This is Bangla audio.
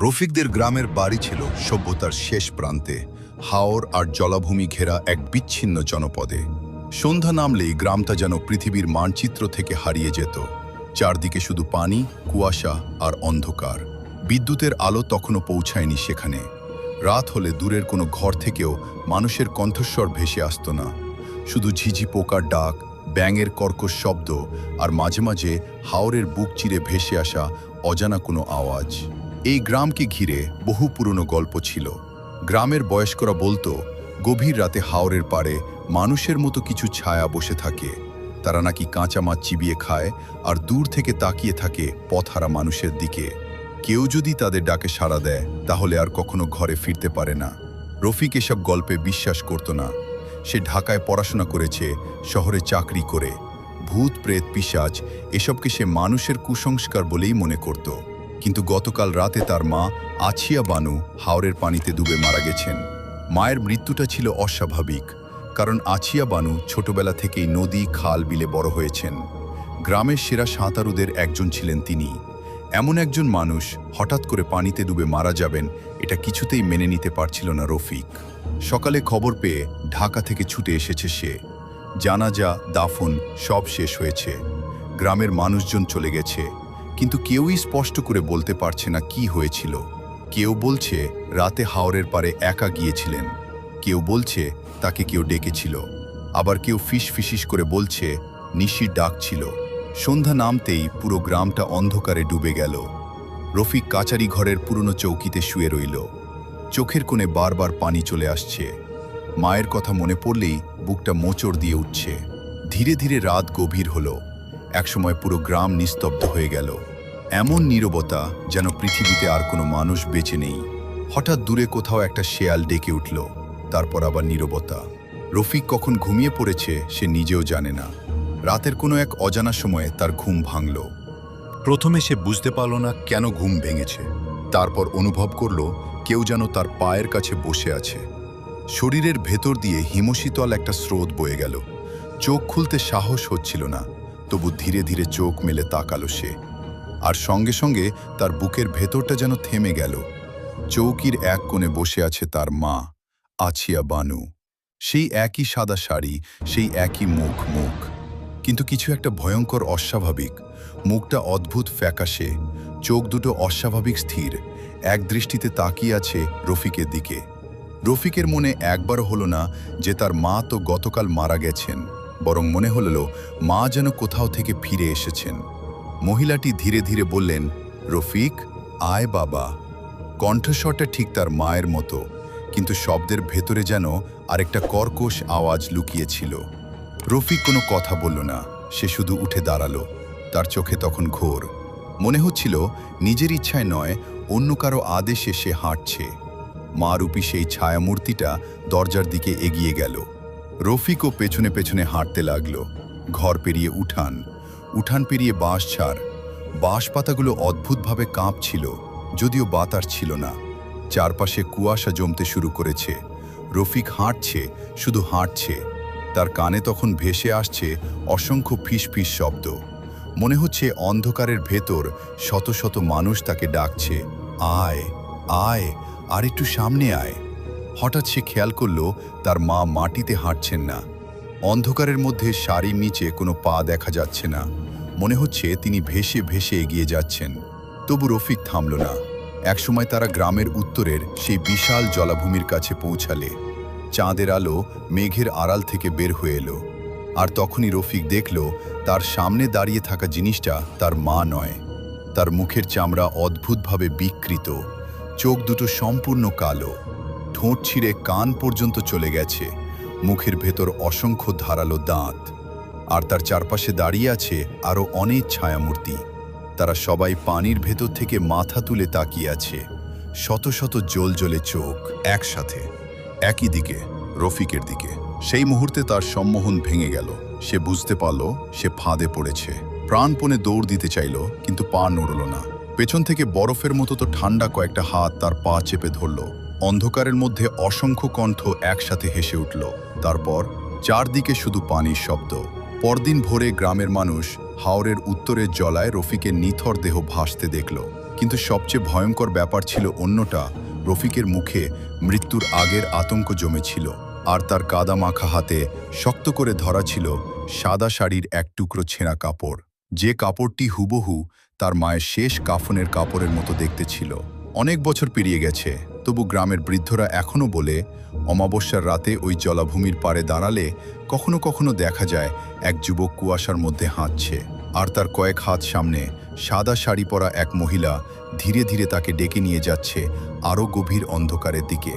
রফিকদের গ্রামের বাড়ি ছিল সভ্যতার শেষ প্রান্তে, হাওর আর জলাভূমি ঘেরা এক বিচ্ছিন্ন জনপদে। সন্ধ্যা নামলেই গ্রামটা যেন পৃথিবীর মানচিত্র থেকে হারিয়ে যেত। চারদিকে শুধু পানি, কুয়াশা আর অন্ধকার। বিদ্যুতের আলো তখনও পৌঁছায়নি সেখানে। রাত হলে দূরের কোনো ঘর থেকেও মানুষের কণ্ঠস্বর ভেসে আসত না। শুধু ঝিঝি পোকার ডাক, ব্যাঙের কর্কশ শব্দ আর মাঝে মাঝে হাওরের বুক চিরে ভেসে আসা অজানা কোনো আওয়াজ। এই গ্রামকে ঘিরে বহু পুরনো গল্প ছিল। গ্রামের বয়স্করা বলতো, গভীর রাতে হাওরের পাড়ে মানুষের মতো কিছু ছায়া বসে থাকে। তারা নাকি কাঁচা মাছ চিবিয়ে খায় আর দূর থেকে তাকিয়ে থাকে পথহারা মানুষের দিকে। কেউ যদি তাদের ডাকে সাড়া দেয় তাহলে আর কখনো ঘরে ফিরতে পারে না। রফিক এসব গল্পে বিশ্বাস করত না। সে ঢাকায় পড়াশোনা করেছে, শহরে চাকরি করে। ভূত, প্রেত, পিশাচ এসবকে সে মানুষের কুসংস্কার বলেই মনে করত। কিন্তু গতকাল রাতে তার মা আছিয়া বানু হাওরের পানিতে ডুবে মারা গেছেন। মায়ের মৃত্যুটা ছিল অস্বাভাবিক, কারণ আছিয়া বানু ছোটবেলা থেকেই নদী, খাল, বিলে বড় হয়েছেন। গ্রামের সেরা সাঁতারুদের একজন ছিলেন তিনি। এমন একজন মানুষ হঠাৎ করে পানিতে ডুবে মারা যাবেন, এটা কিছুতেই মেনে নিতে পারছিল না রফিক। সকালে খবর পেয়ে ঢাকা থেকে ছুটে এসেছে সে। জানাজা, দাফন সব শেষ হয়েছে। গ্রামের মানুষজন চলে গেছে, কিন্তু কেউই স্পষ্ট করে বলতে পারছে না কি হয়েছিল। কেউ বলছে রাতে হাওরের পাড়ে একা গিয়েছিলেন, কেউ বলছে তাকে কেউ ডেকেছিল, আবার কেউ ফিসফিস করে বলছে নিশির ডাক ছিল। সন্ধ্যা নামতেই পুরো গ্রামটা অন্ধকারে ডুবে গেল। রফিক কাচারি ঘরের পুরনো চৌকিতে শুয়ে রইল। চোখের কোণে বারবার পানি চলে আসছে। মায়ের কথা মনে পড়লেই বুকটা মোচড় দিয়ে উঠছে। ধীরে ধীরে রাত গভীর হলো। একসময় পুরো গ্রাম নিস্তব্ধ হয়ে গেল। এমন নীরবতা যেন পৃথিবীতে আর কোনো মানুষ বেঁচে নেই। হঠাৎ দূরে কোথাও একটা শেয়াল ডেকে উঠল, তারপর আবার নীরবতা। রফিক কখন ঘুমিয়ে পড়েছে সে নিজেও জানে না। রাতের কোনো এক অজানা সময়ে তার ঘুম ভাঙল। প্রথমে সে বুঝতে পারল না কেন ঘুম ভেঙেছে। তারপর অনুভব করল কেউ যেন তার পায়ের কাছে বসে আছে। শরীরের ভেতর দিয়ে হিমশীতল একটা স্রোত বয়ে গেল। চোখ খুলতে সাহস হচ্ছিল না, তবু ধীরে ধীরে চোখ মেলে তাকালো সে। আর সঙ্গে সঙ্গে তার বুকের ভেতরটা যেন থেমে গেল। চৌকির এক কোণে বসে আছে তার মা, আছিয়া বানু। সেই একই সাদা শাড়ি, সেই একই মুখ। কিন্তু কিছু একটা ভয়ঙ্কর অস্বাভাবিক। মুখটা অদ্ভুত ফ্যাকাশে, চোখ দুটো অস্বাভাবিক স্থির, এক দৃষ্টিতে তাকিয়ে আছে রফিকের দিকে। রফিকের মনে একবারও হলো না যে তার মা তো গতকাল মারা গেছেন, বরং মনে হলো মা যেন কোথাও থেকে ফিরে এসেছেন। মহিলাটি ধীরে ধীরে বললেন, রফিক, আয় বাবা। কণ্ঠস্বরটা ঠিক তার মায়ের মতো, কিন্তু শব্দের ভেতরে যেন আরেকটা কর্কশ আওয়াজ লুকিয়েছিল। রফিক কোনো কথা বলল না, সে শুধু উঠে দাঁড়ালো। তার চোখে তখন ঘোর। মনে হচ্ছিল নিজের ইচ্ছায় নয়, অন্য কারো আদেশে সে হাঁটছে। মা রূপী সেই ছায়ামূর্তিটা দরজার দিকে এগিয়ে গেল। রফিকও পেছনে পেছনে হাঁটতে লাগল। ঘর পেরিয়ে উঠান পেরিয়ে বাঁশঝাড়। বাঁশ পাতাগুলো অদ্ভুতভাবে কাঁপছিল, যদিও বাতাস ছিল না। চারপাশে কুয়াশা জমতে শুরু করেছে। রফিক হাঁটছে, শুধু হাঁটছে। তার কানে তখন ভেসে আসছে অসংখ্য ফিসফিস শব্দ। মনে হচ্ছে অন্ধকারের ভেতর শত শত মানুষ তাকে ডাকছে, আয় আয়, আর একটু সামনে আয়। হঠাৎ সে খেয়াল করল তার মা মাটিতে হাঁটছেন না। অন্ধকারের মধ্যে শাড়ির নিচে কোনো পা দেখা যাচ্ছে না। মনে হচ্ছে তিনি ভেসে ভেসে এগিয়ে যাচ্ছেন। তবু রফিক থামল না। একসময় তারা গ্রামের উত্তরের সেই বিশাল জলাভূমির কাছে পৌঁছালে। চাঁদের আলো মেঘের আড়াল থেকে বের হয়ে এলো। আর তখনই রফিক দেখল তার সামনে দাঁড়িয়ে থাকা জিনিসটা তার মা নয়। তার মুখের চামড়া অদ্ভুতভাবে বিকৃত, চোখ দুটো সম্পূর্ণ কালো, ঠোঁট ছিঁড়ে কান পর্যন্ত চলে গেছে, মুখের ভেতর অসংখ্য ধারালো দাঁত। আর তার চারপাশে দাঁড়িয়ে আছে আরও অনেক ছায়ামূর্তি। তারা সবাই পানির ভেতর থেকে মাথা তুলে তাকিয়ে আছে, শত শত জ্বলজ্বলে চোখ একসাথে একই দিকে, রফিকের দিকে। সেই মুহূর্তে তার সম্মোহন ভেঙে গেল। সে বুঝতে পারল সে ফাঁদে পড়েছে। প্রাণপণে দৌড় দিতে চাইল, কিন্তু পা নড়ল না। পেছন থেকে বরফের মতো তো ঠান্ডা কয়েকটা হাত তার পা চেপে ধরল। অন্ধকারের মধ্যে অসংখ্য কণ্ঠ একসাথে হেসে উঠল। তারপর চারদিকে শুধু পানির শব্দ। পরদিন ভোরে গ্রামের মানুষ হাওরের উত্তরের জলায় রফিকের নিথর দেহ ভাসতে দেখল। কিন্তু সবচেয়ে ভয়ঙ্কর ব্যাপার ছিল অন্যটা। রফিকের মুখে মৃত্যুর আগের আতঙ্ক জমেছিল, আর তার কাদা মাখা হাতে শক্ত করে ধরা ছিল সাদা শাড়ির এক টুকরো ছেঁড়া কাপড়, যে কাপড়টি হুবহু তার মায়ের শেষ কাফনের কাপড়ের মতো দেখতে ছিল। অনেক বছর পেরিয়ে গেছে, তবু গ্রামের বৃদ্ধরা এখনও বলে, অমাবস্যার রাতে ওই জলাভূমির পাড়ে দাঁড়ালে কখনো কখনো দেখা যায় এক যুবক কুয়াশার মধ্যে হাঁটছে, আর তার কয়েক হাত সামনে সাদা শাড়ি পরা এক মহিলা ধীরে ধীরে তাকে ডেকে নিয়ে যাচ্ছে আরও গভীর অন্ধকারের দিকে।